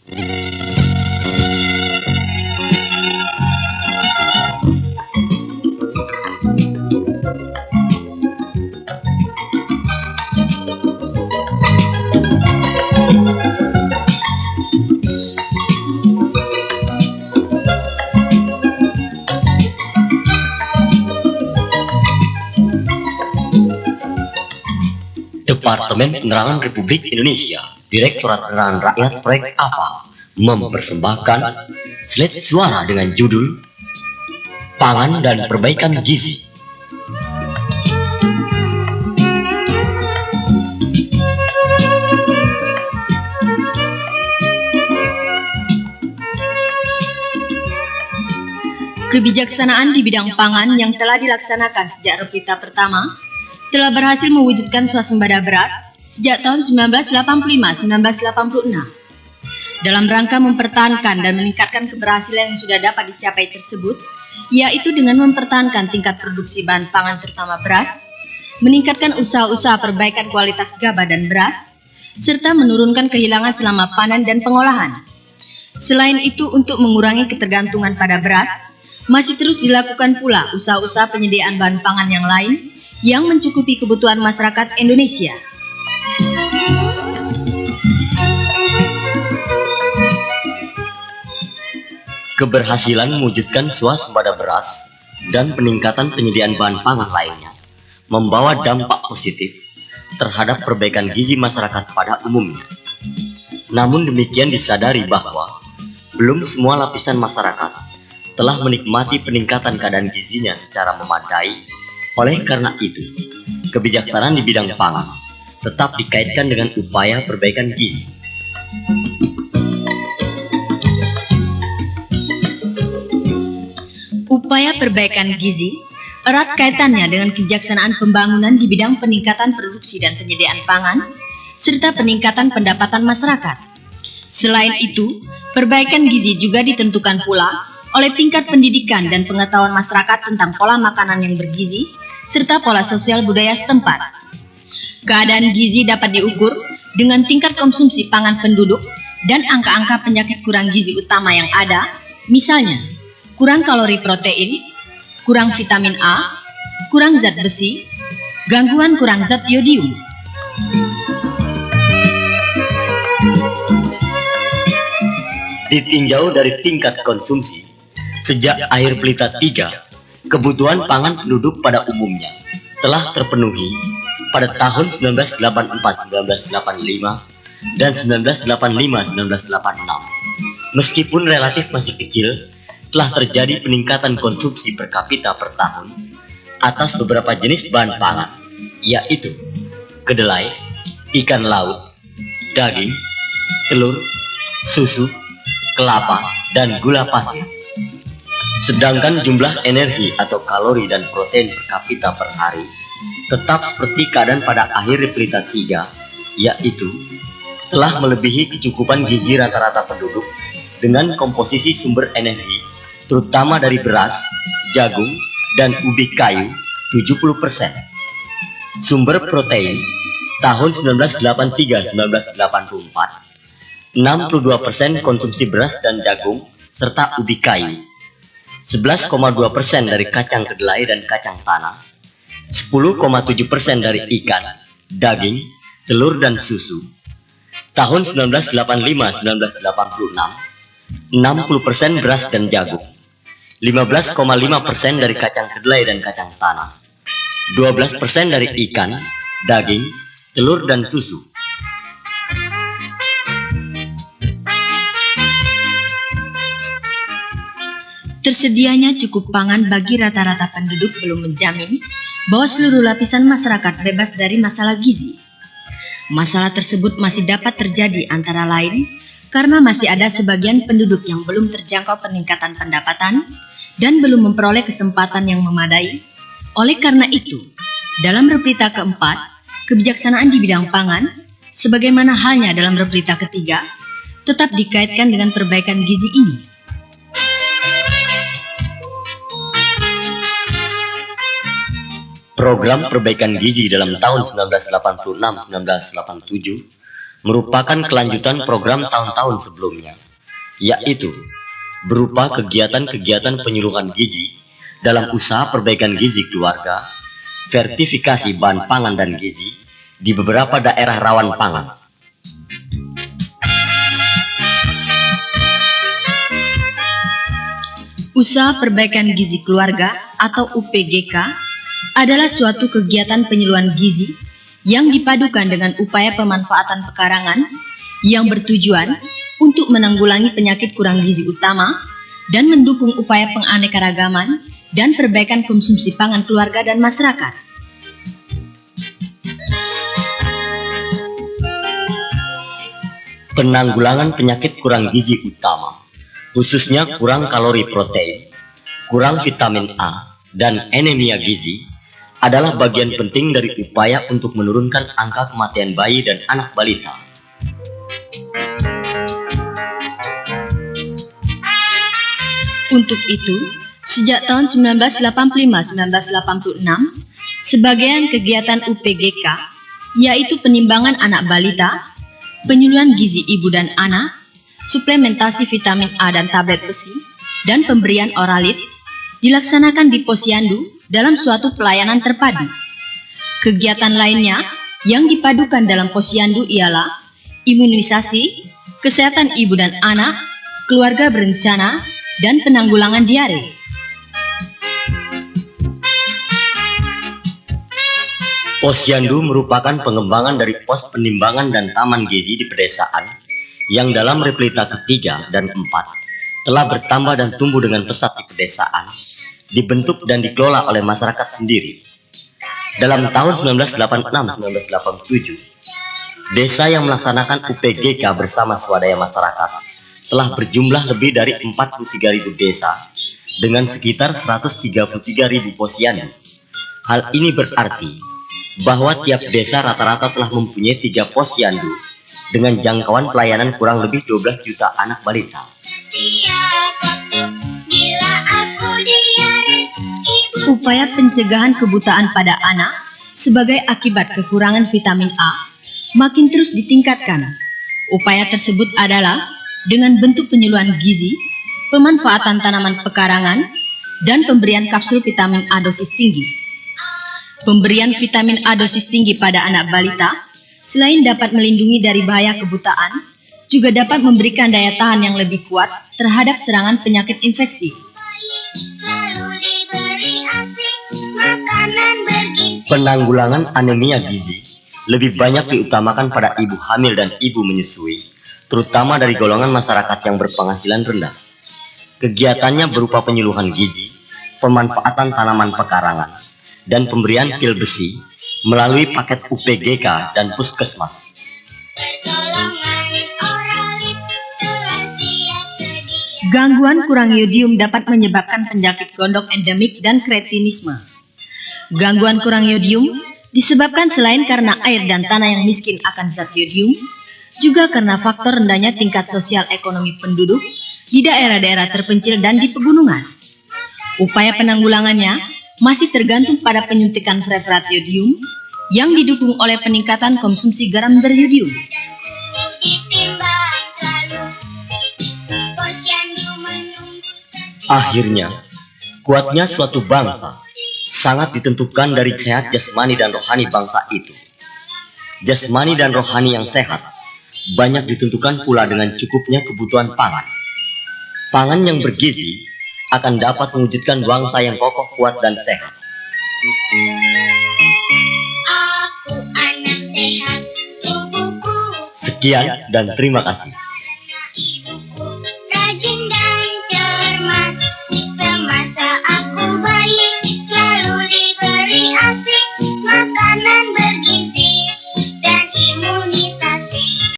Departemen Penerangan Republik Indonesia, Direktorat Penerangan Rakyat Proyek AFA, mempersembahkan slide suara dengan judul Pangan dan Perbaikan Gizi. Kebijaksanaan di bidang pangan yang telah dilaksanakan sejak Replita pertama telah berhasil mewujudkan swasembada beras sejak tahun 1985-1986. Dalam rangka mempertahankan dan meningkatkan keberhasilan yang sudah dapat dicapai tersebut, yaitu dengan mempertahankan tingkat produksi bahan pangan terutama beras, meningkatkan usaha-usaha perbaikan kualitas gabah dan beras, serta menurunkan kehilangan selama panen dan pengolahan. Selain itu, untuk mengurangi ketergantungan pada beras, masih terus dilakukan pula usaha-usaha penyediaan bahan pangan yang lain yang mencukupi kebutuhan masyarakat Indonesia. Keberhasilan mewujudkan swasembada beras dan peningkatan penyediaan bahan pangan lainnya membawa dampak positif terhadap perbaikan gizi masyarakat pada umumnya. Namun demikian disadari bahwa belum semua lapisan masyarakat telah menikmati peningkatan keadaan gizinya secara memadai. Oleh karena itu, kebijaksanaan di bidang pangan tetap dikaitkan dengan upaya perbaikan gizi. Upaya perbaikan gizi erat kaitannya dengan kebijaksanaan pembangunan di bidang peningkatan produksi dan penyediaan pangan, serta peningkatan pendapatan masyarakat. Selain itu, perbaikan gizi juga ditentukan pula oleh tingkat pendidikan dan pengetahuan masyarakat tentang pola makanan yang bergizi, serta pola sosial budaya setempat. Keadaan gizi dapat diukur dengan tingkat konsumsi pangan penduduk dan angka-angka penyakit kurang gizi utama yang ada, misalnya kurang kalori protein, kurang vitamin A, kurang zat besi, gangguan kurang zat yodium. Ditinjau dari tingkat konsumsi, sejak akhir Pelita 3, kebutuhan pangan penduduk pada umumnya telah terpenuhi pada tahun 1984-1985 dan 1985-1986. Meskipun relatif masih kecil, telah terjadi peningkatan konsumsi per kapita per tahun atas beberapa jenis bahan pangan, yaitu kedelai, ikan laut, daging, telur, susu, kelapa, dan gula pasir. Sedangkan jumlah energi atau kalori dan protein per kapita per hari tetap seperti keadaan pada akhir Pelita 3, yaitu telah melebihi kecukupan gizi rata-rata penduduk dengan komposisi sumber energi terutama dari beras, jagung, dan ubi kayu 70%. Sumber protein tahun 1983-1984 62% konsumsi beras dan jagung serta ubi kayu, 11,2% dari kacang kedelai dan kacang tanah, 10,7% dari ikan, daging, telur dan susu. Tahun 1985-1986 60% beras dan jagung, 15,5% dari kacang kedelai dan kacang tanah, 12% dari ikan, daging, telur dan susu. Tersedianya cukup pangan bagi rata-rata penduduk belum menjamin bahwa seluruh lapisan masyarakat bebas dari masalah gizi. Masalah tersebut masih dapat terjadi antara lain karena masih ada sebagian penduduk yang belum terjangkau peningkatan pendapatan dan belum memperoleh kesempatan yang memadai. Oleh karena itu, dalam Replita keempat, kebijaksanaan di bidang pangan, sebagaimana halnya dalam Replita ketiga, tetap dikaitkan dengan perbaikan gizi ini. Program perbaikan gizi dalam tahun 1986-1987 merupakan kelanjutan program tahun-tahun sebelumnya, yaitu berupa kegiatan-kegiatan penyuluhan gizi dalam usaha perbaikan gizi keluarga, sertifikasi bahan pangan dan gizi di beberapa daerah rawan pangan. Usaha Perbaikan Gizi Keluarga atau UPGK adalah suatu kegiatan penyuluhan gizi yang dipadukan dengan upaya pemanfaatan pekarangan yang bertujuan untuk menanggulangi penyakit kurang gizi utama dan mendukung upaya penganekaragaman dan perbaikan konsumsi pangan keluarga dan masyarakat. Penanggulangan penyakit kurang gizi utama, khususnya kurang kalori protein, kurang vitamin A, dan anemia gizi, adalah bagian penting dari upaya untuk menurunkan angka kematian bayi dan anak balita. Untuk itu, sejak tahun 1985-1986, sebagian kegiatan UPGK, yaitu penimbangan anak balita, penyuluhan gizi ibu dan anak, suplementasi vitamin A dan tablet besi, dan pemberian oralit, dilaksanakan di posyandu dalam suatu pelayanan terpadu. Kegiatan lainnya yang dipadukan dalam posyandu ialah imunisasi, kesehatan ibu dan anak, keluarga berencana, dan penanggulangan diare. Posyandu merupakan pengembangan dari pos penimbangan dan taman gizi di pedesaan yang dalam Replita ketiga dan 4 telah bertambah dan tumbuh dengan pesat di pedesaan, dibentuk dan dikelola oleh masyarakat sendiri. Dalam tahun 1986-1987, desa yang melaksanakan UPGK bersama swadaya masyarakat telah berjumlah lebih dari 43.000 desa dengan sekitar 133.000 posyandu. Hal ini berarti bahwa tiap desa rata-rata telah mempunyai 3 posyandu dengan jangkauan pelayanan kurang lebih 12 juta anak balita. Upaya pencegahan kebutaan pada anak sebagai akibat kekurangan vitamin A makin terus ditingkatkan. Upaya tersebut adalah dengan bentuk penyuluhan gizi, pemanfaatan tanaman pekarangan, dan pemberian kapsul vitamin A dosis tinggi. Pemberian vitamin A dosis tinggi pada anak balita, selain dapat melindungi dari bahaya kebutaan, juga dapat memberikan daya tahan yang lebih kuat terhadap serangan penyakit infeksi. Penanggulangan anemia gizi lebih banyak diutamakan pada ibu hamil dan ibu menyusui, terutama dari golongan masyarakat yang berpenghasilan rendah. Kegiatannya berupa penyuluhan gizi, pemanfaatan tanaman pekarangan, dan pemberian pil besi melalui paket UPGK dan puskesmas. Gangguan kurang yodium dapat menyebabkan penyakit gondok endemik dan kretinisme. Gangguan kurang yodium disebabkan selain karena air dan tanah yang miskin akan zat yodium, juga karena faktor rendahnya tingkat sosial ekonomi penduduk di daerah-daerah terpencil dan di pegunungan. Upaya penanggulangannya masih tergantung pada penyuntikan preparat yodium yang didukung oleh peningkatan konsumsi garam beryodium. Akhirnya, kuatnya suatu bangsa sangat ditentukan dari sehat jasmani dan rohani bangsa itu. Jasmani dan rohani yang sehat banyak ditentukan pula dengan cukupnya kebutuhan pangan. Pangan yang bergizi akan dapat mewujudkan bangsa yang kokoh, kuat, dan sehat. Sekian dan terima kasih.